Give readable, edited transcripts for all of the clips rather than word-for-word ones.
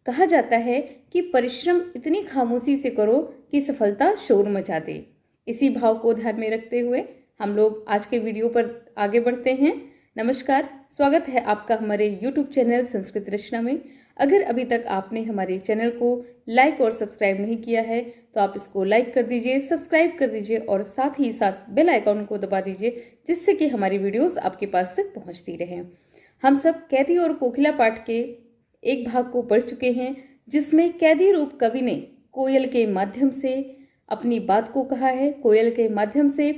कहा जाता है कि परिश्रम इतनी खामोशी से करो कि सफलता शोर मचा दे। इसी भाव को ध्यान में रखते हुए हम लोग आज के वीडियो पर आगे बढ़ते हैं। नमस्कार, स्वागत है आपका हमारे YouTube चैनल संस्कृत रचना में। अगर अभी तक आपने हमारे चैनल को लाइक और सब्सक्राइब नहीं किया है तो आप इसको लाइक कर दीजिए, सब्सक्राइब कर दीजिए और साथ ही साथ बेल आइकॉन को दबा दीजिए, जिससे कि हमारी वीडियोस आपके पास तक पहुंचती रहें। हम सब कैदी और कोकिला पाठ के एक भाग को पढ़ चुके हैं, जिसमें कैदी रूप कवि ने कोयल के माध्यम से अपनी बात को कहा है। कोयल के माध्यम से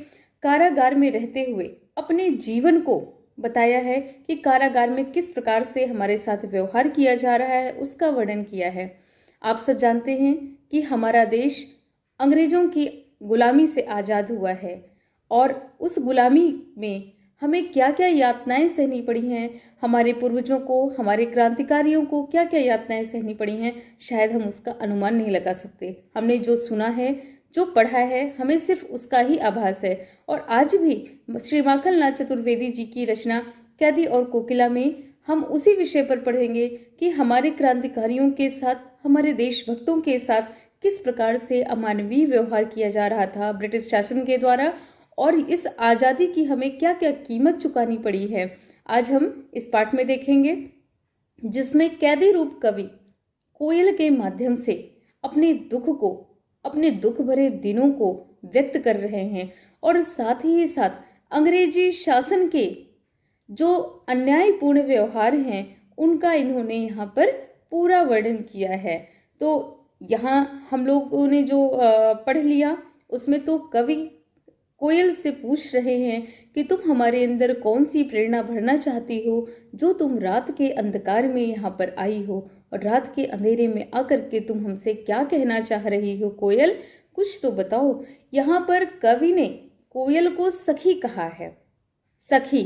कारागार में रहते हुए अपने जीवन को बताया है कि कारागार में किस प्रकार से हमारे साथ व्यवहार किया जा रहा है, उसका वर्णन किया है। आप सब जानते हैं कि हमारा देश अंग्रेजों की गुलामी से आज़ाद हुआ है और उस गुलामी में हमें क्या क्या यातनाएं सहनी पड़ी हैं, हमारे पूर्वजों को, हमारे क्रांतिकारियों को क्या क्या यातनाएं सहनी पड़ी हैं, शायद हम उसका अनुमान नहीं लगा सकते। हमने जो सुना है, जो पढ़ा है, हमें सिर्फ उसका ही आभास है। और आज भी श्री माखनलाल चतुर्वेदी जी की रचना कैदी और कोकिला में हम उसी विषय पर पढ़ेंगे कि हमारे क्रांतिकारियों के साथ, हमारे देशभक्तों के साथ किस प्रकार से अमानवीय व्यवहार किया जा रहा था ब्रिटिश शासन के द्वारा, और इस आज़ादी की हमें क्या क्या कीमत चुकानी पड़ी है, आज हम इस पाठ में देखेंगे, जिसमें कैदी रूप कवि कोयल के माध्यम से अपने दुख को, अपने दुख भरे दिनों को व्यक्त कर रहे हैं और साथ ही साथ अंग्रेजी शासन के जो अन्यायपूर्ण व्यवहार हैं उनका इन्होंने यहाँ पर पूरा वर्णन किया है। तो यहाँ हम लोगों ने जो पढ़ लिया, उसमें तो कवि कोयल से पूछ रहे हैं कि तुम हमारे अंदर कौन सी प्रेरणा भरना चाहती हो, जो तुम रात के अंधकार में यहाँ पर आई हो, और रात के अंधेरे में आकर के तुम हमसे क्या कहना चाह रही हो कोयल, कुछ तो बताओ। यहाँ पर कवि ने कोयल को सखी कहा है, सखी,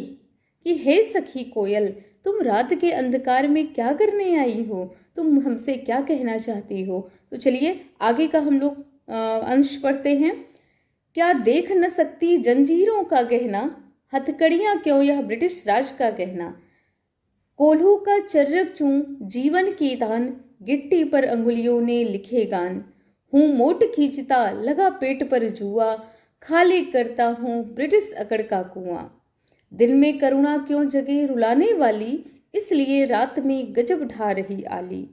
कि हे सखी कोयल, तुम रात के अंधकार में क्या करने आई हो, तुम हमसे क्या कहना चाहती हो। तो चलिए आगे का हम लोग अंश पढ़ते हैं। क्या देख न सकती जंजीरों का गहना, हथकड़ियां क्यों यह ब्रिटिश राज का गहना। कोल्हू का चर्रक चूं जीवन की तान, गिट्टी पर अंगुलियों ने लिखे गान। हूँ मोट खींचता लगा पेट पर जुआ, खाली करता हूँ ब्रिटिश अकड़ का कुआं। दिल में करुणा क्यों जगे रुलाने वाली, इसलिए रात में गजब ढा रही आली।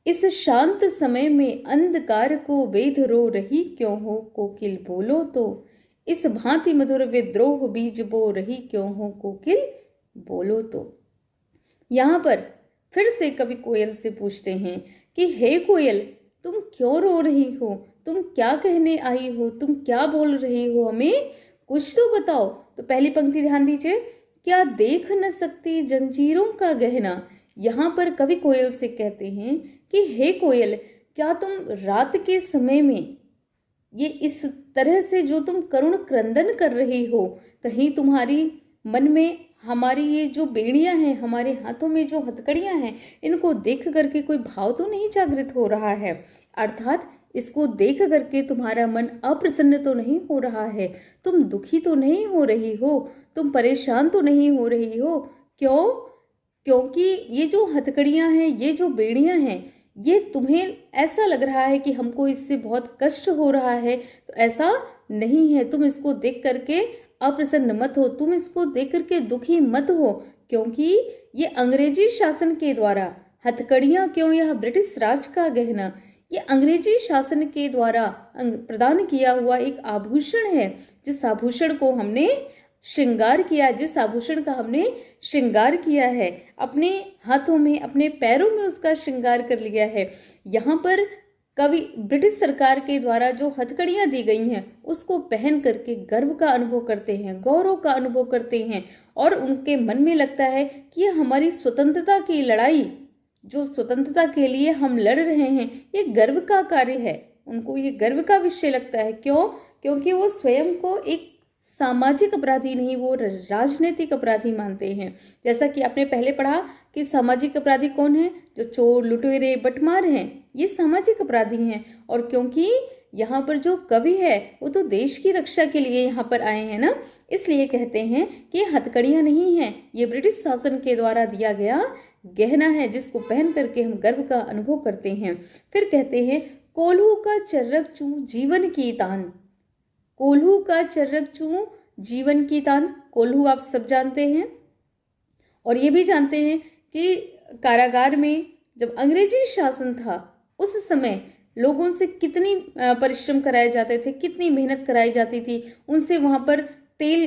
इस शांत समय में अंधकार को वेध रो रही क्यों हो, कोकिल बोलो तो। इस भांति मधुर विद्रोह बीज बो रही क्यों हो, कोकिल बोलो तो। यहाँ पर फिर से कवि कोयल से पूछते हैं कि हे कोयल, तुम क्यों रो रही हो, तुम क्या कहने आई हो, तुम क्या बोल रही हो, हमें कुछ तो बताओ। तो पहली पंक्ति ध्यान दीजिए, क्या देख न सकती जंजीरों का गहना। यहाँ पर कवि कोयल से कहते हैं कि हे कोयल, क्या तुम रात के समय में ये इस तरह से जो तुम करुण क्रंदन कर रही हो, कहीं तुम्हारी मन में हमारी ये जो बेड़ियां हैं, हमारे हाथों में जो हथकड़ियां हैं, इनको देख करके कोई भाव तो नहीं जागृत हो रहा है, अर्थात इसको देख करके तुम्हारा मन अप्रसन्न तो नहीं हो रहा है, तुम दुखी तो नहीं हो रही हो, तुम परेशान तो नहीं हो रही हो। क्यों? क्योंकि ये जो हथकड़ियां हैं, ये जो बेड़ियां हैं, ये तुम्हें ऐसा लग रहा है कि हमको इससे बहुत कष्ट हो रहा है, तो ऐसा नहीं है। तुम इसको देख करके अप्रसन्न मत हो, तुम इसको देख करके दुखी मत हो, क्योंकि ये अंग्रेजी शासन के द्वारा, हथकड़ियां क्यों यह ब्रिटिश राज का गहना, ये अंग्रेजी शासन के द्वारा प्रदान किया हुआ एक आभूषण है, जिस आभूषण को हमने श्रृंगार किया, जिस आभूषण का हमने श्रृंगार किया है, अपने हाथों में, अपने पैरों में उसका श्रृंगार कर लिया है। यहाँ पर कवि ब्रिटिश सरकार के द्वारा जो हथकड़ियां दी गई हैं उसको पहन करके गर्व का अनुभव करते हैं, गौरव का अनुभव करते हैं, और उनके मन में लगता है कि ये हमारी स्वतंत्रता की लड़ाई, जो स्वतंत्रता के लिए हम लड़ रहे हैं, ये गर्व का कार्य है। उनको ये गर्व का विषय लगता है। क्यों? क्योंकि वो स्वयं को एक सामाजिक अपराधी नहीं, वो राजनीतिक अपराधी मानते हैं। जैसा कि आपने पहले पढ़ा कि सामाजिक अपराधी कौन है, जो चोर, लुटेरे, बटमार हैं, ये सामाजिक अपराधी हैं। और क्योंकि यहाँ पर जो कवि है वो तो देश की रक्षा के लिए यहाँ पर आए हैं ना, इसलिए कहते हैं कि हथकड़ियाँ नहीं हैं, ये ब्रिटिश शासन के द्वारा दिया गया गहना है जिसको पहन करके हम गर्व का अनुभव करते हैं। फिर कहते हैं कोल्हू का चर्रक चू जीवन की तान। कोल्हू का चर्रक चू जीवन की तान। कोल्हू आप सब जानते हैं और ये भी जानते हैं कि कारागार में जब अंग्रेजी शासन था उस समय लोगों से कितनी परिश्रम कराए जाते थे, कितनी मेहनत कराई जाती थी। उनसे वहाँ पर तेल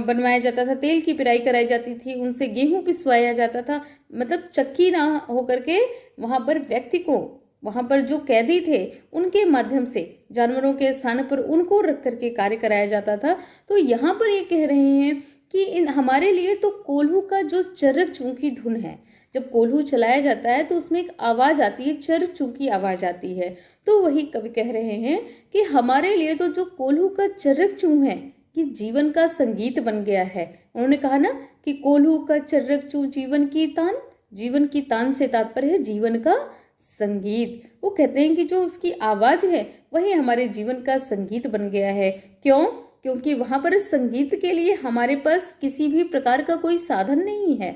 बनवाया जाता था, तेल की पिराई कराई जाती थी, उनसे गेहूं पिसवाया जाता था। मतलब चक्की ना होकर के वहाँ पर व्यक्ति को, वहाँ पर जो कैदी थे उनके माध्यम से जानवरों के स्थान पर उनको रख करके कार्य कराया जाता था। तो यहाँ पर ये कह रहे हैं कि इन हमारे लिए तो कोल्हू का जो चर्रक चू की धुन है, जब कोल्हू चलाया जाता है तो उसमें एक आवाज आती है, चर चू की आवाज आती है। तो वही कवि कह रहे हैं कि हमारे लिए तो जो कोल्हू का चर्रक चू है कि जीवन का संगीत बन गया है। उन्होंने कहा ना कि कोल्हू का चर्रक चू जीवन की तान। जीवन की तान से तात्पर्य है जीवन का संगीत। वो कहते हैं कि जो उसकी आवाज है वही हमारे जीवन का संगीत बन गया है। क्यों? क्योंकि वहां पर संगीत के लिए हमारे पास किसी भी प्रकार का कोई साधन नहीं है।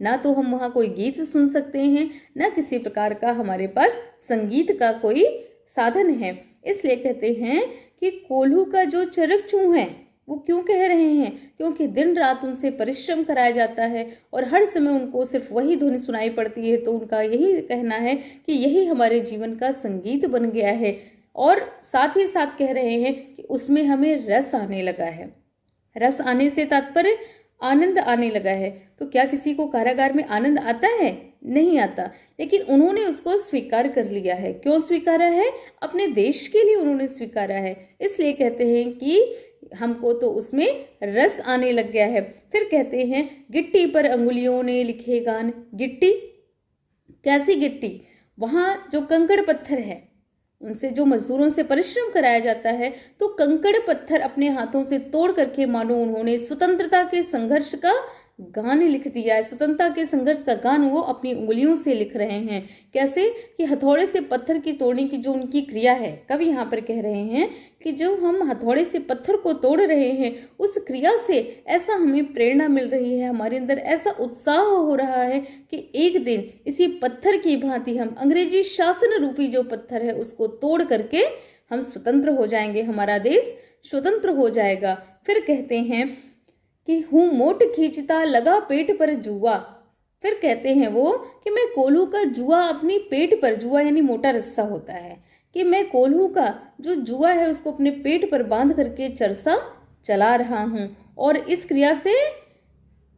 ना तो हम वहां कोई गीत सुन सकते हैं, ना किसी प्रकार का हमारे पास संगीत का कोई साधन है। इसलिए कहते हैं कि कोल्हू का जो चर्रक चू है, वो क्यों कह रहे हैं? क्योंकि दिन रात उनसे परिश्रम कराया जाता है और हर समय उनको सिर्फ वही ध्वनि सुनाई पड़ती है। तो उनका यही कहना है कि यही हमारे जीवन का संगीत बन गया है। और साथ ही साथ कह रहे हैं कि उसमें हमें रस आने लगा है। रस आने से तात्पर्य आनंद आने लगा है। तो क्या किसी को कारागार में आनंद आता है? नहीं आता, लेकिन उन्होंने उसको स्वीकार कर लिया है। क्यों स्वीकारा है? अपने देश के लिए उन्होंने स्वीकारा है। इसलिए कहते हैं कि हमको तो उसमें रस आने लग गया है। फिर कहते हैं गिट्टी पर अंगुलियों ने लिखे गान। गिट्टी, कैसी गिट्टी? वहां जो कंकड़ पत्थर है, उनसे जो मजदूरों से परिश्रम कराया जाता है, तो कंकड़ पत्थर अपने हाथों से तोड़ करके मानो उन्होंने स्वतंत्रता के संघर्ष का गान लिख दिया है। स्वतंत्रता के संघर्ष का गान वो अपनी उंगलियों से लिख रहे हैं। कैसे? कि हथौड़े से पत्थर की तोड़ने की जो उनकी क्रिया है, कवि यहाँ पर कह रहे हैं कि जो हम हथौड़े से पत्थर को तोड़ रहे हैं, उस क्रिया से ऐसा हमें प्रेरणा मिल रही है, हमारे अंदर ऐसा उत्साह हो रहा है कि एक दिन इसी पत्थर की भांति हम अंग्रेजी शासन रूपी जो पत्थर है उसको तोड़ करके हम स्वतंत्र हो जाएंगे, हमारा देश स्वतंत्र हो जाएगा। फिर कहते हैं कि हूँ मोट खींचता लगा पेट पर जुआ। फिर कहते हैं वो कि मैं कोल्हू का जुआ अपनी पेट पर, जुआ यानी मोटा रस्सा होता है, कि मैं कोल्हू का जो जुआ है उसको अपने पेट पर बांध करके चरसा चला रहा हूँ। और इस क्रिया से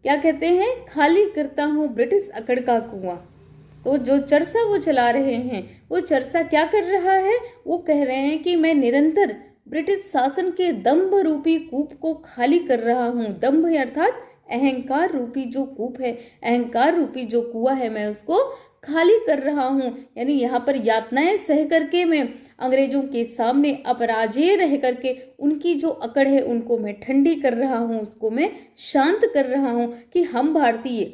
क्या कहते हैं? खाली करता हूँ ब्रिटिश अकड़ का कुआं। तो जो चरसा वो चला रहे हैं, वो चरसा क्या कर रहा है? वो कह रहे हैं कि मैं निरंतर ब्रिटिश शासन के दंभ रूपी कूप को खाली कर रहा हूँ। दंभ अर्थात अहंकार रूपी जो कूप है, अहंकार रूपी जो कुआं है, मैं उसको खाली कर रहा हूँ। यानी यहाँ पर यातनाएं सह करके मैं अंग्रेजों के सामने अपराजेय रह करके उनकी जो अकड़ है उनको मैं ठंडी कर रहा हूँ, उसको मैं शांत कर रहा हूँ कि हम भारतीय,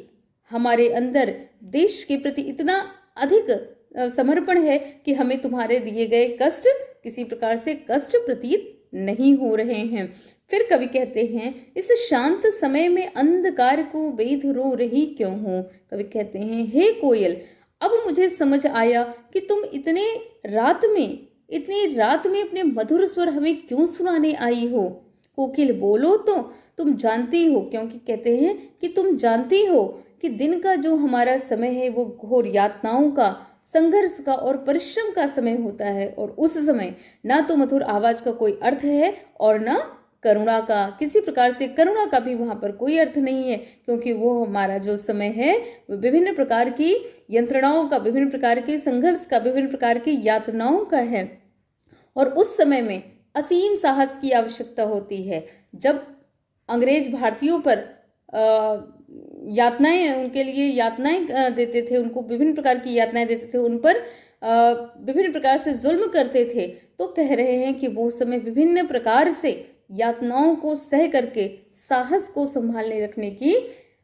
हमारे अंदर देश के प्रति इतना अधिक समर्पण है कि हमें तुम्हारे दिए गए कष्ट किसी प्रकार से कष्ट प्रतीत नहीं हो रहे हैं। फिर कवि कहते हैं इस शांत समय में अंधकार को बेध रो रही क्यों हो। कवि कहते हैं हे कोयल, अब मुझे समझ आया कि तुम इतनी रात में अपने मधुर स्वर हमें क्यों सुनाने आई हो। कोकिल बोलो तो तुम जानती हो, क्योंकि कहते हैं कि तुम जानती हो कि दिन का जो हमारा समय है वो घोर यातनाओं का, संघर्ष का और परिश्रम का समय होता है। और उस समय ना तो मधुर आवाज का कोई अर्थ है और ना करुणा का, किसी प्रकार से करुणा का भी वहां पर कोई अर्थ नहीं है, क्योंकि वो हमारा जो समय है वो विभिन्न प्रकार की यंत्रणाओं का, विभिन्न प्रकार के संघर्ष का, विभिन्न प्रकार की यातनाओं का है। और उस समय में असीम साहस की आवश्यकता होती है। जब अंग्रेज भारतीयों पर यातनाएं, उनके लिए यातनाएं देते थे, उनको विभिन्न प्रकार की यातनाएं देते थे, उन पर विभिन्न प्रकार से जुल्म करते थे, तो कह रहे हैं कि वो समय विभिन्न प्रकार से यातनाओं को सह करके साहस को संभालने रखने की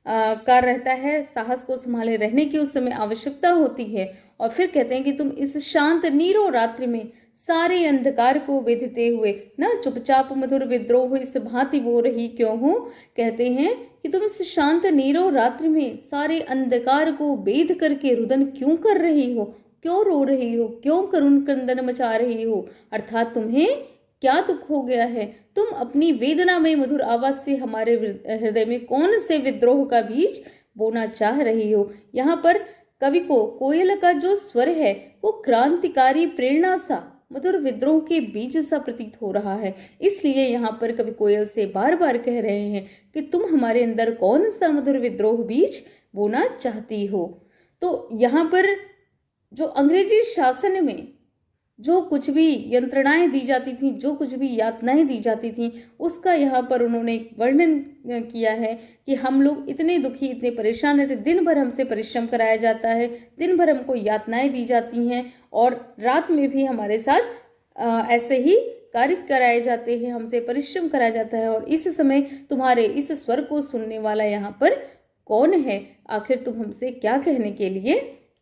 कार्य रहता है, साहस को संभाले रहने की उस समय आवश्यकता होती है। और फिर कहते हैं कि तुम इस शांत नीरो रात्रि में सारे अंधकार को बेधते हुए ना चुपचाप मधुर विद्रोह इस भांति बो रही क्यों हो। कहते हैं कि तुम इस शांत नीरव रात्रि में सारे अंधकार को भेद करके रुदन क्यों कर रही हो, क्यों रो रही हो, क्यों करुण क्रंदन मचा रही हो, अर्थात तुम्हें क्या दुख हो गया है। तुम अपनी वेदना में मधुर आवाज से हमारे हृदय में कौन से विद्रोह का बीज बोना चाह रही हो। यहाँ पर कवि को कोयल का जो स्वर है वो क्रांतिकारी प्रेरणा सा मधुर विद्रोह के बीज सा प्रतीत हो रहा है। इसलिए यहाँ पर कवि कोयल से बार बार कह रहे हैं कि तुम हमारे अंदर कौन सा मधुर विद्रोह बीज बोना चाहती हो। तो यहाँ पर जो अंग्रेजी शासन में जो कुछ भी यंत्रणाएं दी जाती थी, जो कुछ भी यातनाएं दी जाती थी, उसका यहाँ पर उन्होंने वर्णन किया है कि हम लोग इतने दुखी, इतने परेशान रहते, दिन भर हमसे परिश्रम कराया जाता है, दिन भर हमको यातनाएं दी जाती हैं और रात में भी हमारे साथ ऐसे ही कार्य कराए जाते हैं, हमसे परिश्रम कराया जाता है। और इस समय तुम्हारे इस स्वर को सुनने वाला यहाँ पर कौन है, आखिर तुम हमसे क्या कहने के लिए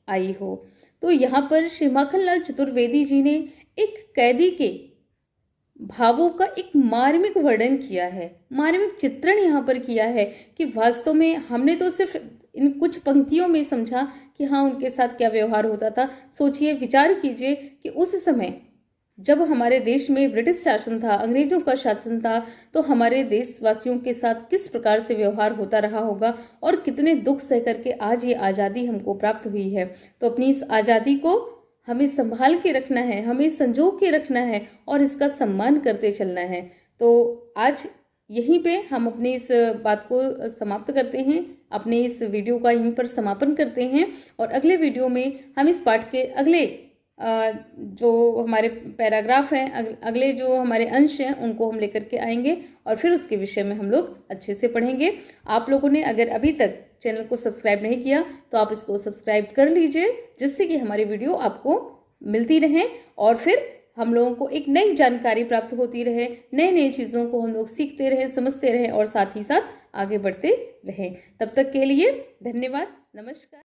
आई हो। तो यहाँ पर श्री माखनलाल चतुर्वेदी जी ने एक कैदी के भावों का एक मार्मिक वर्णन किया है, मार्मिक चित्रण यहाँ पर किया है कि वास्तव में हमने तो सिर्फ इन कुछ पंक्तियों में समझा कि हाँ उनके साथ क्या व्यवहार होता था। सोचिए, विचार कीजिए कि उस समय जब हमारे देश में ब्रिटिश शासन था, अंग्रेजों का शासन था, तो हमारे देशवासियों के साथ किस प्रकार से व्यवहार होता रहा होगा और कितने दुख सह करके आज ये आज़ादी हमको प्राप्त हुई है। तो अपनी इस आज़ादी को हमें संभाल के रखना है, हमें संजो के रखना है और इसका सम्मान करते चलना है। तो आज यहीं पे हम अपनी इस बात को समाप्त करते हैं, अपने इस वीडियो का यहीं पर समापन करते हैं और अगले वीडियो में हम इस पाठ के अगले जो हमारे पैराग्राफ हैं, अगले जो हमारे अंश हैं, उनको हम लेकर के आएंगे और फिर उसके विषय में हम लोग अच्छे से पढ़ेंगे। आप लोगों ने अगर अभी तक चैनल को सब्सक्राइब नहीं किया तो आप इसको सब्सक्राइब कर लीजिए, जिससे कि हमारी वीडियो आपको मिलती रहे और फिर हम लोगों को एक नई जानकारी प्राप्त होती रहे, नई नई चीज़ों को हम लोग सीखते रहे, समझते रहे और साथ ही साथ आगे बढ़ते रहें। तब तक के लिए धन्यवाद, नमस्कार।